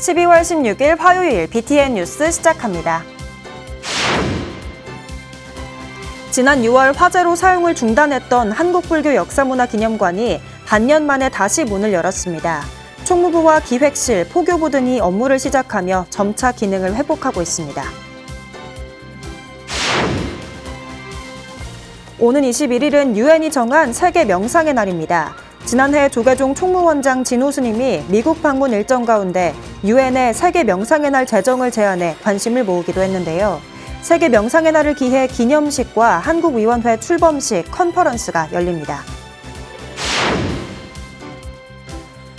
12월 16일 화요일 BTN 뉴스 시작합니다. 지난 6월 화재로 사용을 중단했던 한국불교역사문화기념관이 반년 만에 다시 문을 열었습니다. 총무부와 기획실, 포교부 등이 업무를 시작하며 점차 기능을 회복하고 있습니다. 오는 21일은 유엔이 정한 세계 명상의 날입니다. 지난해 조계종 총무원장 진호 스님이 미국 방문 일정 가운데 유엔의 세계 명상의 날 제정을 제안해 관심을 모으기도 했는데요. 세계 명상의 날을 기해 기념식과 한국위원회 출범식, 컨퍼런스가 열립니다.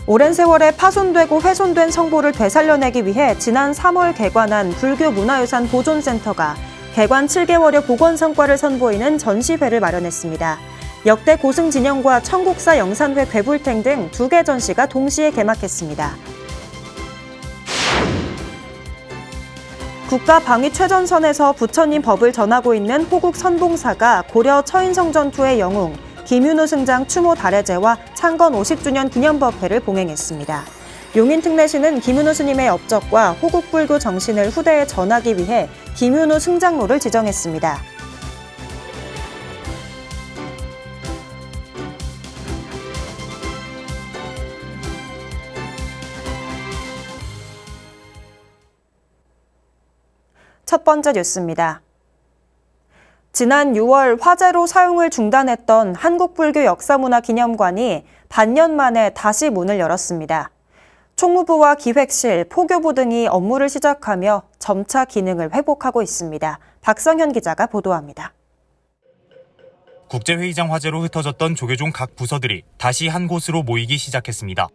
오랜 세월에 파손되고 훼손된 성보를 되살려내기 위해 지난 3월 개관한 불교문화유산 보존센터가 개관 7개월여 복원 성과를 선보이는 전시회를 마련했습니다. 역대 고승진영과 청국사 영산회 괴불탱 등 2개 전시가 동시에 개막했습니다. 국가 방위 최전선에서 부처님 법을 전하고 있는 호국 선봉사가 고려 처인성 전투의 영웅 김윤우 승장 추모 달해제와 창건 50주년 기념법회를 봉행했습니다. 용인특례시는 김윤우 스님의 업적과 호국불교 정신을 후대에 전하기 위해 김윤우 승장로를 지정했습니다. 첫 번째 뉴스입니다. 지난 6월 화재로 사용을 중단했던 한국불교역사문화기념관이 반년 만에 다시 문을 열었습니다. 총무부와 기획실, 포교부 등이 업무를 시작하며 점차 기능을 회복하고 있습니다. 박성현 기자가 보도합니다. 국제회의장 화재로 흩어졌던 조계종 각 부서들이 다시 한 곳으로 모이기 시작했습니다.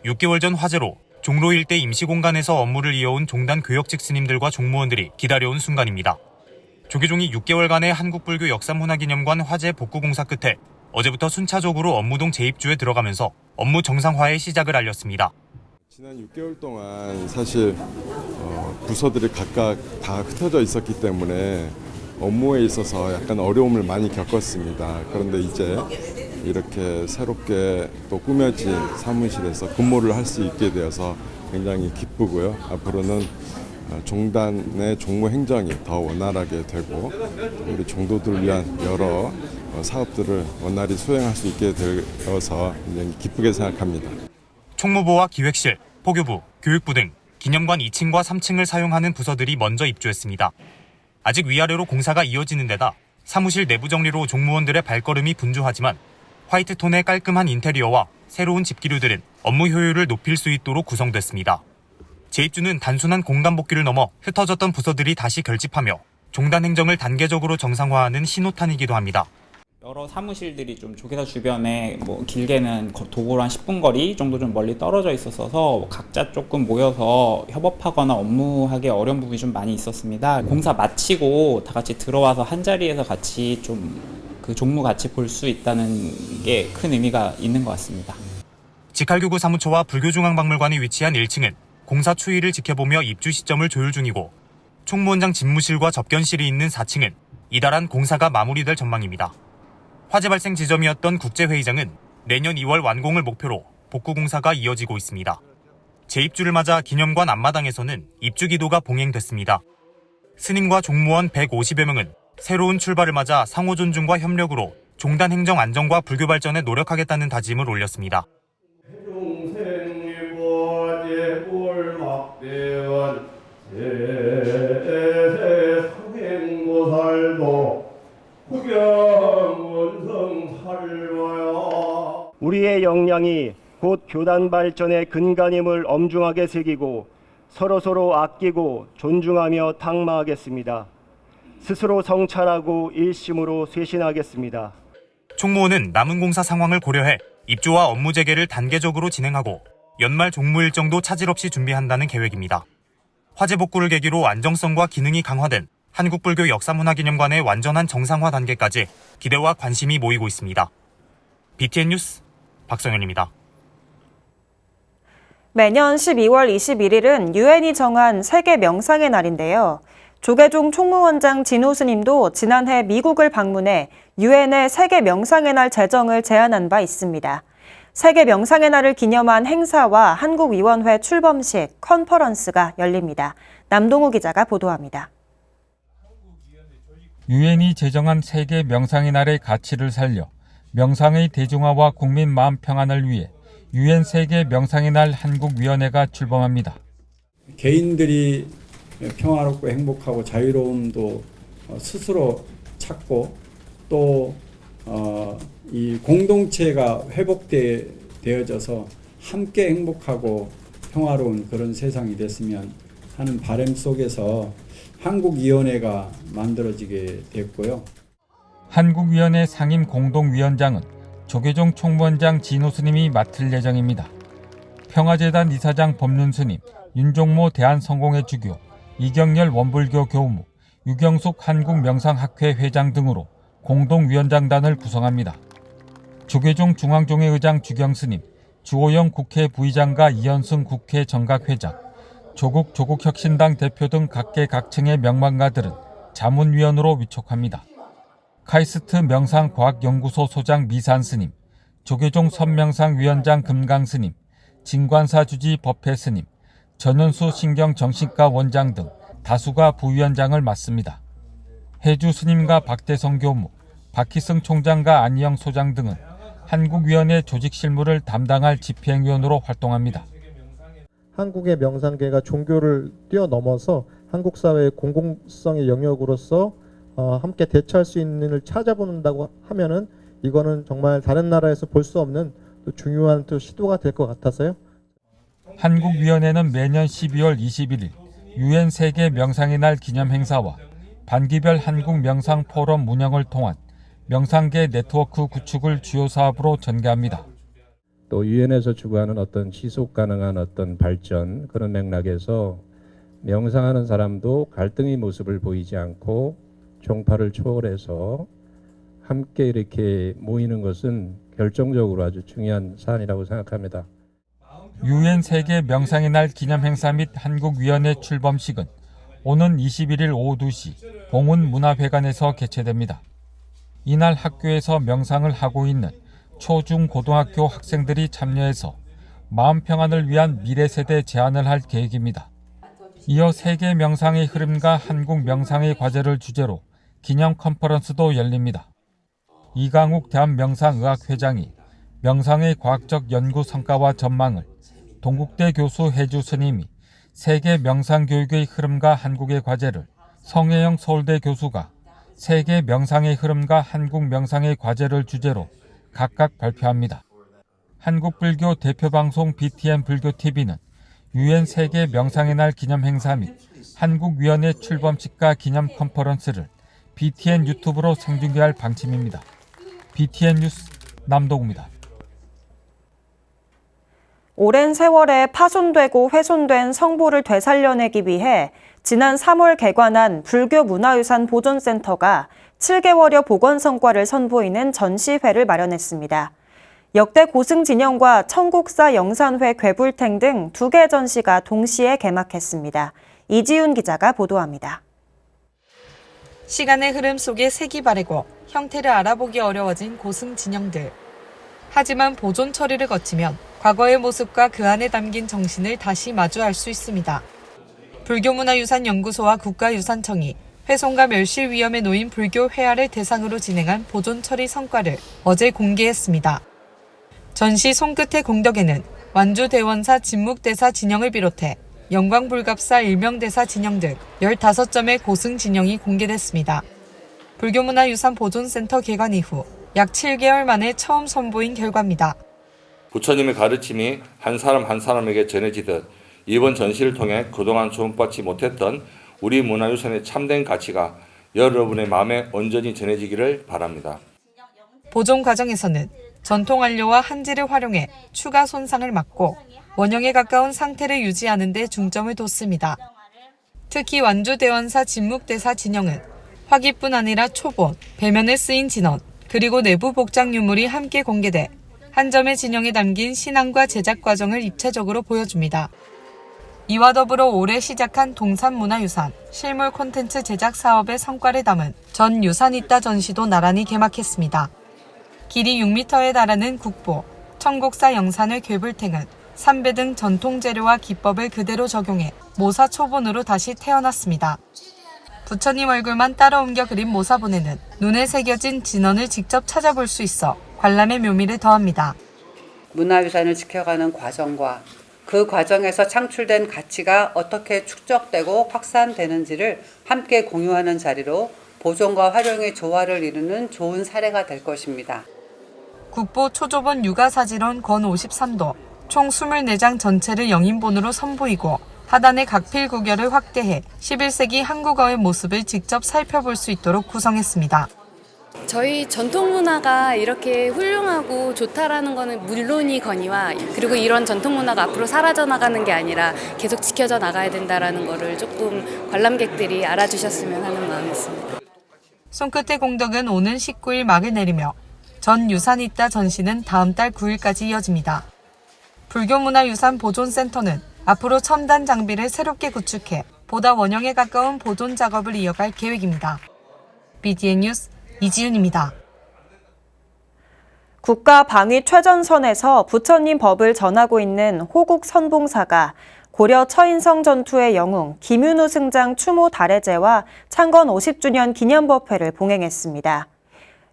6개월 전 화재로 종로 일대 임시공간에서 업무를 이어온 종단 교역직 스님들과 종무원들이 기다려온 순간입니다. 조계종이 6개월간의 한국불교 역사문화기념관 화재 복구 공사 끝에 어제부터 순차적으로 업무동 재입주에 들어가면서 업무 정상화의 시작을 알렸습니다. 지난 6개월 동안 사실 부서들이 각각 다 흩어져 있었기 때문에 업무에 있어서 약간 어려움을 많이 겪었습니다. 그런데 이제 이렇게 새롭게 또 꾸며진 사무실에서 근무를 할 수 있게 되어서 굉장히 기쁘고요. 앞으로는 종단의 종무 행정이 더 원활하게 되고 우리 종도들을 위한 여러 사업들을 원활히 수행할 수 있게 되어서 굉장히 기쁘게 생각합니다. 총무부와 기획실, 포교부, 교육부 등 기념관 2층과 3층을 사용하는 부서들이 먼저 입주했습니다. 아직 위아래로 공사가 이어지는 데다 사무실 내부 정리로 종무원들의 발걸음이 분주하지만 화이트톤의 깔끔한 인테리어와 새로운 집기류들은 업무 효율을 높일 수 있도록 구성됐습니다. 재입주는 단순한 공간 복귀를 넘어 흩어졌던 부서들이 다시 결집하며 종단 행정을 단계적으로 정상화하는 신호탄이기도 합니다. 여러 사무실들이 좀 조계사 주변에 길게는 도보로 한 10분 거리 정도 좀 멀리 떨어져 있었어서 각자 조금 모여서 협업하거나 업무하기 어려운 부분이 좀 많이 있었습니다. 공사 마치고 다 같이 들어와서 한 자리에서 같이 좀 그 종무 같이 볼 수 있다는 게 큰 의미가 있는 것 같습니다. 직할교구 사무처와 불교중앙박물관이 위치한 1층은 공사 추이를 지켜보며 입주 시점을 조율 중이고 총무원장 집무실과 접견실이 있는 4층은 이달한 공사가 마무리될 전망입니다. 화재 발생 지점이었던 국제회의장은 내년 2월 완공을 목표로 복구 공사가 이어지고 있습니다. 재입주를 맞아 기념관 앞마당에서는 입주 기도가 봉행됐습니다. 스님과 종무원 150여 명은 새로운 출발을 맞아 상호 존중과 협력으로 종단 행정 안정과 불교 발전에 노력하겠다는 다짐을 올렸습니다. 우리의 역량이 곧 교단 발전의 근간임을 엄중하게 새기고 서로서로 아끼고 존중하며 탕마하겠습니다. 스스로 성찰하고 일심으로 쇄신하겠습니다. 총무원은 남은 공사 상황을 고려해 입주와 업무 재개를 단계적으로 진행하고 연말 종무 일정도 차질 없이 준비한다는 계획입니다. 화재 복구를 계기로 안정성과 기능이 강화된 한국불교 역사문화기념관의 완전한 정상화 단계까지 기대와 관심이 모이고 있습니다. BTN 뉴스 박성현입니다. 매년 12월 21일은 유엔이 정한 세계 명상의 날인데요. 조계종 총무원장 진호 스님도 지난해 미국을 방문해 유엔의 세계 명상의 날 제정을 제안한 바 있습니다. 세계 명상의 날을 기념한 행사와 한국위원회 출범식, 컨퍼런스가 열립니다. 남동우 기자가 보도합니다. 유엔이 제정한 세계 명상의 날의 가치를 살려 명상의 대중화와 국민 마음 평안을 위해 유엔 세계 명상의 날 한국위원회가 출범합니다. 개인들이 평화롭고 행복하고 자유로움도 스스로 찾고 또 이 공동체가 회복되어져서 함께 행복하고 평화로운 그런 세상이 됐으면 하는 바람 속에서 한국위원회가 만들어지게 됐고요. 한국위원회 상임 공동위원장은 조계종 총무원장 진호 스님이 맡을 예정입니다. 평화재단 이사장 법륜 스님, 윤종모 대한성공회 주교, 이경열 원불교 교무, 유경숙 한국명상학회 회장 등으로 공동위원장단을 구성합니다. 조계종 중앙종회 의장 주경스님, 주호영 국회 부의장과 이현승 국회 정각회장, 조국 조국혁신당 대표 등 각계각층의 명망가들은 자문위원으로 위촉합니다. 카이스트 명상과학연구소 소장 미산스님, 조계종 선명상위원장 금강스님, 진관사 주지 법회스님, 전현수 신경정신과 원장 등 다수가 부위원장을 맡습니다. 해주 스님과 박대성 교무, 박희승 총장과 안희영 소장 등은 한국위원회 조직 실무를 담당할 집행위원으로 활동합니다. 한국의 명상계가 종교를 뛰어넘어서 한국 사회의 공공성의 영역으로서 함께 대처할 수 있는 일을 찾아본다고 하면은 이거는 정말 다른 나라에서 볼 수 없는 또 중요한 또 시도가 될 것 같아서요. 한국위원회는 매년 12월 21일 유엔 세계 명상의 날 기념 행사와 반기별 한국 명상 포럼 운영을 통한 명상계 네트워크 구축을 주요 사업으로 전개합니다. 또 유엔에서 추구하는 어떤 지속 가능한 어떤 발전 그런 맥락에서 명상하는 사람도 갈등의 모습을 보이지 않고 종파를 초월해서 함께 이렇게 모이는 것은 결정적으로 아주 중요한 사안이라고 생각합니다. 유엔 세계 명상의 날 기념 행사 및 한국위원회 출범식은 오는 21일 오후 2시 봉훈문화회관에서 개최됩니다. 이날 학교에서 명상을 하고 있는 초, 중, 고등학교 학생들이 참여해서 마음 평안을 위한 미래 세대 제안을 할 계획입니다. 이어 세계 명상의 흐름과 한국 명상의 과제를 주제로 기념 컨퍼런스도 열립니다. 이강욱 대한명상의학회장이 명상의 과학적 연구 성과와 전망을, 동국대 교수 해주 스님이 세계 명상교육의 흐름과 한국의 과제를, 성혜영 서울대 교수가 세계 명상의 흐름과 한국 명상의 과제를 주제로 각각 발표합니다. 한국불교 대표방송 BTN 불교TV는 유엔 세계 명상의 날 기념 행사 및 한국위원회 출범식과 기념 컨퍼런스를 BTN 유튜브로 생중계할 방침입니다. BTN 뉴스 남동우입니다. 오랜 세월에 파손되고 훼손된 성보를 되살려내기 위해 지난 3월 개관한 불교문화유산 보존센터가 7개월여 복원 성과를 선보이는 전시회를 마련했습니다. 역대 고승진영과 청국사 영산회 괴불탱 등 2개 전시가 동시에 개막했습니다. 이지훈 기자가 보도합니다. 시간의 흐름 속에 색이 바래고 형태를 알아보기 어려워진 고승진영들. 하지만 보존 처리를 거치면 과거의 모습과 그 안에 담긴 정신을 다시 마주할 수 있습니다. 불교문화유산연구소와 국가유산청이 훼손과 멸실 위험에 놓인 불교 회화를 대상으로 진행한 보존 처리 성과를 어제 공개했습니다. 전시 손끝의 공덕에는 완주대원사 진묵대사 진영을 비롯해 영광불갑사 일명대사 진영 등 15점의 고승 진영이 공개됐습니다. 불교문화유산 보존센터 개관 이후 약 7개월 만에 처음 선보인 결과입니다. 부처님의 가르침이 한 사람 한 사람에게 전해지듯 이번 전시를 통해 그동안 주목받지 못했던 우리 문화유산의 참된 가치가 여러분의 마음에 온전히 전해지기를 바랍니다. 보존 과정에서는 전통 안료와 한지를 활용해 추가 손상을 막고 원형에 가까운 상태를 유지하는 데 중점을 뒀습니다. 특히 완주대원사 진묵대사 진영은 화기뿐 아니라 초본, 배면에 쓰인 진원, 그리고 내부 복장 유물이 함께 공개돼 한 점의 진영에 담긴 신앙과 제작 과정을 입체적으로 보여줍니다. 이와 더불어 올해 시작한 동산문화유산 실물 콘텐츠 제작 사업의 성과를 담은 전 유산 있다 전시도 나란히 개막했습니다. 길이 6m에 달하는 국보, 청곡사 영산의 괴불탱은 삼배 등 전통 재료와 기법을 그대로 적용해 모사 초본으로 다시 태어났습니다. 부처님 얼굴만 따로 옮겨 그린 모사본에는 눈에 새겨진 진언을 직접 찾아볼 수 있어 관람의 묘미를 더합니다. 문화유산을 지켜가는 과정과 그 과정에서 창출된 가치가 어떻게 축적되고 확산되는지를 함께 공유하는 자리로 보존과 활용의 조화를 이루는 좋은 사례가 될 것입니다. 국보 초조본 유가사지론 권 53도 총 24장 전체를 영인본으로 선보이고 하단의 각필 구결을 확대해 11세기 한국어의 모습을 직접 살펴볼 수 있도록 구성했습니다. 저희 전통 문화가 이렇게 훌륭하고 좋다라는 거는 물론이거니와 그리고 이런 전통 문화가 앞으로 사라져 나가는 게 아니라 계속 지켜져 나가야 된다라는 거를 조금 관람객들이 알아주셨으면 하는 마음이 있습니다. 손끝의 공덕은 오는 19일 막을 내리며 전 유산이 있다 전시는 다음 달 9일까지 이어집니다. 불교문화유산 보존센터는 앞으로 첨단 장비를 새롭게 구축해 보다 원형에 가까운 보존 작업을 이어갈 계획입니다. BDN 뉴스 이지윤입니다. 국가방위 최전선에서 부처님 법을 전하고 있는 호국 선봉사가 고려 처인성 전투의 영웅 김윤우 승장 추모 달해제와 창건 50주년 기념법회를 봉행했습니다.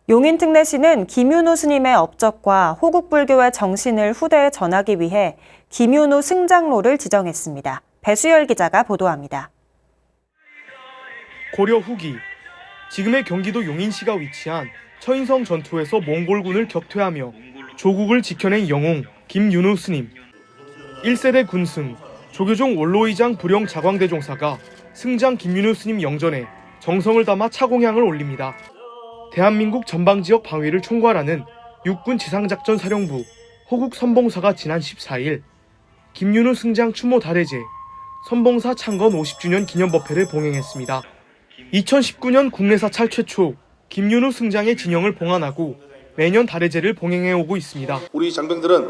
용인특례시는 김윤우 스님의 업적과 호국불교의 정신을 후대에 전하기 위해 김윤우 승장로를 지정했습니다. 배수열 기자가 보도합니다. 고려 후기, 지금의 경기도 용인시가 위치한 처인성 전투에서 몽골군을 격퇴하며 조국을 지켜낸 영웅 김윤우 스님. 1세대 군승, 조교종 원로의장 불영 자광대종사가 승장 김윤우 스님 영전에 정성을 담아 차공향을 올립니다. 대한민국 전방지역 방위를 총괄하는 육군 지상작전사령부 호국 선봉사가 지난 14일 김윤우 승장 추모 달해제, 선봉사 창건 50주년 기념법회를 봉행했습니다. 2019년 국내 사찰 최초 김윤우 승장의 진영을 봉안하고 매년 달해제를 봉행해오고 있습니다. 우리 장병들은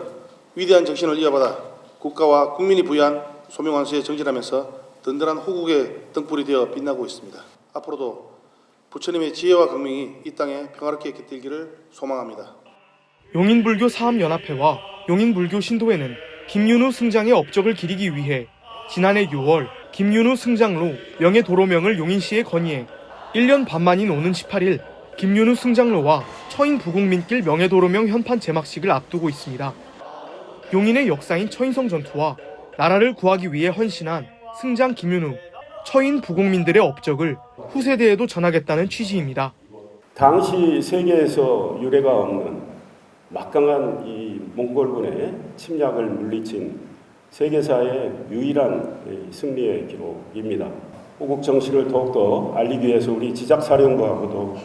위대한 정신을 이어받아 국가와 국민이 부여한 소명원수에 정진하면서 든든한 호국의 등불이 되어 빛나고 있습니다. 앞으로도 부처님의 지혜와 강명이 이 땅에 평화롭게 깃들기를 소망합니다. 용인불교 사업연합회와 용인불교 신도회는 김윤우 승장의 업적을 기리기 위해 지난해 6월 김윤우 승장로 명예도로명을 용인시에 건의해 1년 반 만인 오는 18일 김윤우 승장로와 처인 부국민길 명예도로명 현판 제막식을 앞두고 있습니다. 용인의 역사인 처인성 전투와 나라를 구하기 위해 헌신한 승장 김윤우, 처인 부국민들의 업적을 후세대에도 전하겠다는 취지입니다. 당시 세계에서 유례가 없는 막강한 이 몽골군의 침략을 물리친 세계사의 유일한 승리의 기록입니다. 호국 정신을 더욱더 알리기 위해서 우리 지작사령부하고도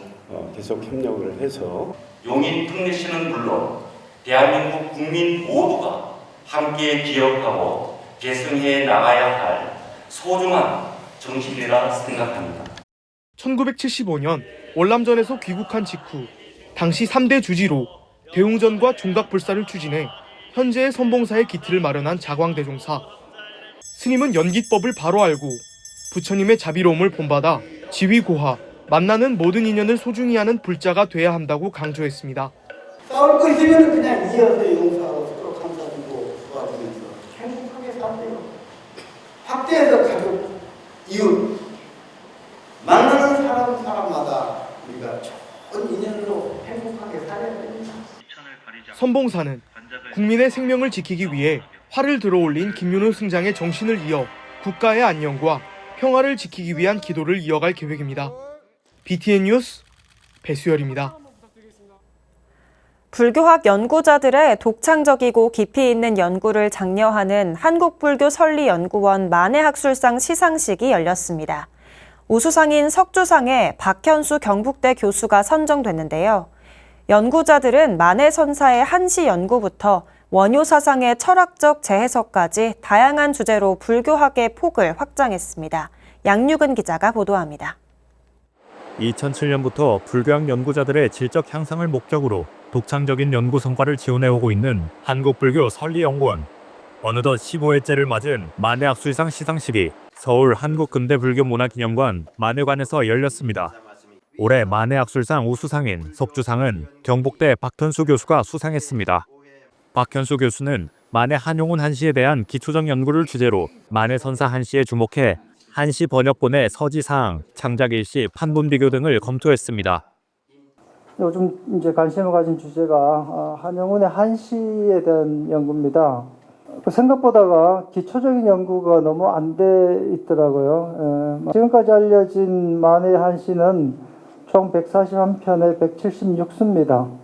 계속 협력을 해서 용인 특례시는 물론 대한민국 국민 모두가 함께 기억하고 계승해 나가야 할 소중한 정신이라 생각합니다. 1975년 월남전에서 귀국한 직후 당시 3대 주지로 대웅전과 종각불사를 추진해 현재의 선봉사의 기틀을 마련한 자광대종사. 스님은 연기법을 바로 알고 부처님의 자비로움을 본받아 지위고하, 만나는 모든 인연을 소중히 하는 불자가 돼야 한다고 강조했습니다. 싸울 거 있으면 그냥 이어서 용서하고 서로 감싸주고 도와주면서 행복하게 사세요. 확대해서 가족, 이웃, 만나는 사람마다 우리가 좋은 인연으로 행복하게 살아야 됩니다. 선봉사는 국민의 생명을 지키기 위해 활을 들어올린 김윤우 승장의 정신을 이어 국가의 안녕과 평화를 지키기 위한 기도를 이어갈 계획입니다. BTN 뉴스 배수열입니다. 불교학 연구자들의 독창적이고 깊이 있는 연구를 장려하는 한국불교설리연구원 만해학술상 시상식이 열렸습니다. 우수상인 석주상에 박현수 경북대 교수가 선정됐는데요. 연구자들은 만해선사의 한시 연구부터 원효사상의 철학적 재해석까지 다양한 주제로 불교학의 폭을 확장했습니다. 양유근 기자가 보도합니다. 2007년부터 불교학 연구자들의 질적 향상을 목적으로 독창적인 연구 성과를 지원해오고 있는 한국불교 설리연구원. 어느덧 15회째를 맞은 만해학술상 시상식이 서울 한국근대불교문화기념관 만회관에서 열렸습니다. 올해 만해학술상 우수상인 석주상은 경북대 박현수 교수가 수상했습니다. 박현수 교수는 만해 한용운 한시에 대한 기초적 연구를 주제로 만해 선사 한시에 주목해 한시 번역본의 서지사항, 창작 일시, 판본 비교 등을 검토했습니다. 요즘 이제 관심을 가진 주제가 한용운의 한시에 대한 연구입니다. 생각보다가 기초적인 연구가 너무 안 돼 있더라고요. 지금까지 알려진 만해의 한시는 총 141편에 176수입니다.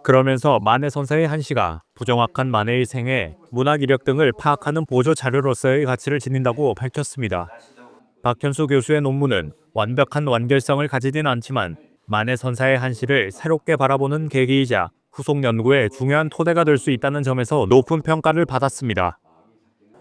그러면서 만해 선사의 한시가 부정확한 만해의 생애, 문학 이력 등을 파악하는 보조 자료로서의 가치를 지닌다고 밝혔습니다. 박현수 교수의 논문은 완벽한 완결성을 가지진 않지만 만해 선사의 한시를 새롭게 바라보는 계기이자 후속 연구에 중요한 토대가 될 수 있다는 점에서 높은 평가를 받았습니다.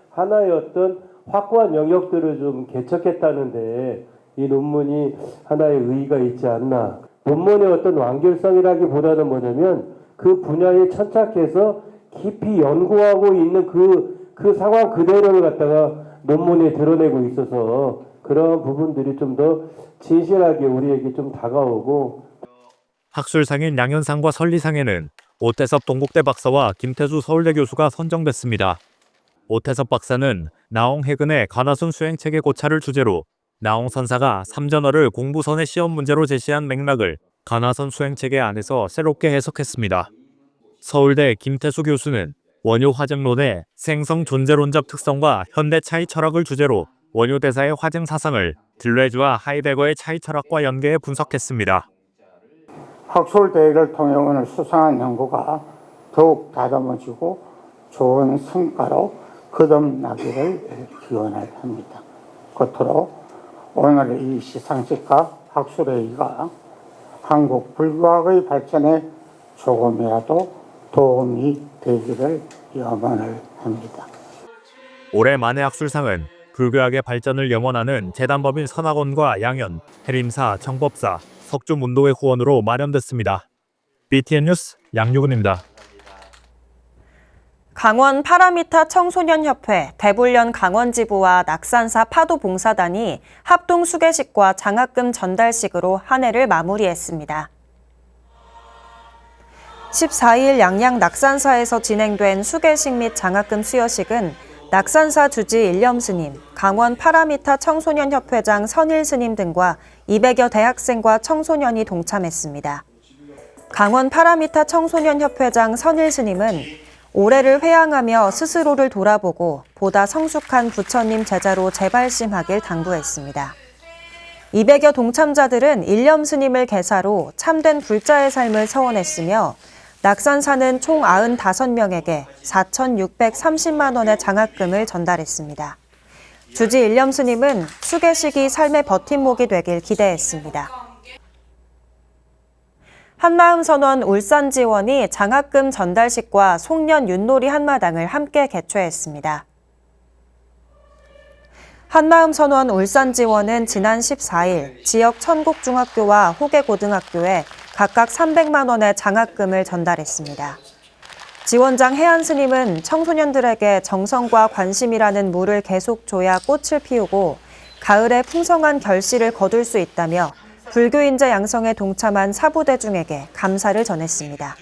하나의 어떤 확고한 영역들을 좀 개척했다는데 이 논문이 하나의 의의가 있지 않나. 논문의 어떤 완결성이라기보다는 뭐냐면 그 분야에 천착해서 깊이 연구하고 있는 그 상황 그대로를 갖다가 논문에 드러내고 있어서 그런 부분들이 좀 더 진실하게 우리에게 좀 다가오고. 학술상인 양현상과 설리상에는 오태섭 동국대 박사와 김태수 서울대 교수가 선정됐습니다. 오태섭 박사는 나홍해근의 가나순 수행체계 고찰을 주제로 나홍 선사가 삼전어를 공부선의 시험 문제로 제시한 맥락을 가나선 수행체계 안에서 새롭게 해석했습니다. 서울대 김태수 교수는 원효 화증론의 생성 존재론적 특성과 현대 차이 철학을 주제로 원효 대사의 화증 사상을 들레즈와 하이데거의 차이 철학과 연계해 분석했습니다. 학술대회를 통해 오늘 수상한 연구가 더욱 다듬어지고 좋은 성과로 거듭나기를 기원을 합니다. 끝으로 오늘 이 시상식과 학술회의가 한국 불교학의 발전에 조금이라도 도움이 되기를 염원을 합니다. 올해 만해 학술상은 불교학의 발전을 염원하는 재단법인 선학원과 양현, 해림사, 정법사, 석주문도의 후원으로 마련됐습니다. BTN 뉴스 양유근입니다. 강원 파라미타 청소년협회, 대불련 강원지부와 낙산사 파도봉사단이 합동 수계식과 장학금 전달식으로 한 해를 마무리했습니다. 14일 양양 낙산사에서 진행된 수계식 및 장학금 수여식은 낙산사 주지 일념스님, 강원 파라미타 청소년협회장 선일스님 등과 200여 대학생과 청소년이 동참했습니다. 강원 파라미타 청소년협회장 선일스님은 올해를 회항하며 스스로를 돌아보고 보다 성숙한 부처님 제자로 재발심하길 당부했습니다. 200여 동참자들은 일념스님을 계사로 참된 불자의 삶을 서원했으며 낙산사는 총 95명에게 4,630만 원의 장학금을 전달했습니다. 주지 일념스님은 수계식이 삶의 버팀목이 되길 기대했습니다. 한마음선원 울산지원이 장학금 전달식과 송년 윷놀이 한마당을 함께 개최했습니다. 한마음선원 울산지원은 지난 14일 지역 천국중학교와 호계고등학교에 각각 300만 원의 장학금을 전달했습니다. 지원장 해안스님은 청소년들에게 정성과 관심이라는 물을 계속 줘야 꽃을 피우고 가을에 풍성한 결실을 거둘 수 있다며 불교인재 양성에 동참한 사부대중에게 감사를 전했습니다.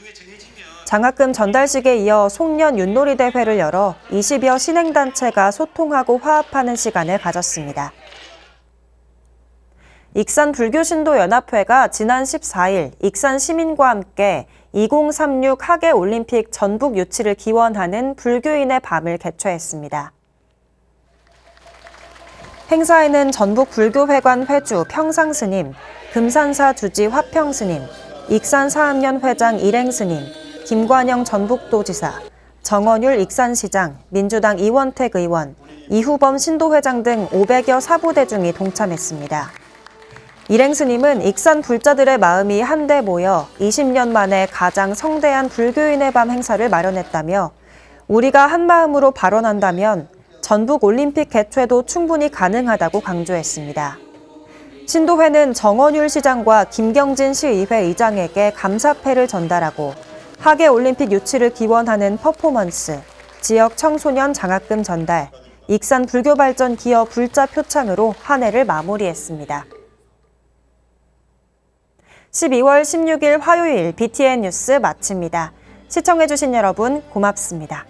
장학금 전달식에 이어 송년 윷놀이 대회를 열어 20여 신행단체가 소통하고 화합하는 시간을 가졌습니다. 익산불교신도연합회가 지난 14일 익산 시민과 함께 2036 하계올림픽 전북 유치를 기원하는 불교인의 밤을 개최했습니다. 행사에는 전북 불교회관 회주 평상스님, 금산사 주지 화평스님, 익산사암연 회장 일행스님, 김관영 전북도지사, 정원율 익산시장, 민주당 이원택 의원, 이후범 신도회장 등 500여 사부대중이 동참했습니다. 일행스님은 익산 불자들의 마음이 한데 모여 20년 만에 가장 성대한 불교인의 밤 행사를 마련했다며 우리가 한마음으로 발언한다면 전북 올림픽 개최도 충분히 가능하다고 강조했습니다. 신도회는 정원율 시장과 김경진 시의회 의장에게 감사패를 전달하고 하계올림픽 유치를 기원하는 퍼포먼스, 지역 청소년 장학금 전달, 익산 불교발전 기업 불자 표창으로 한 해를 마무리했습니다. 12월 16일 화요일 BTN 뉴스 마칩니다. 시청해주신 여러분 고맙습니다.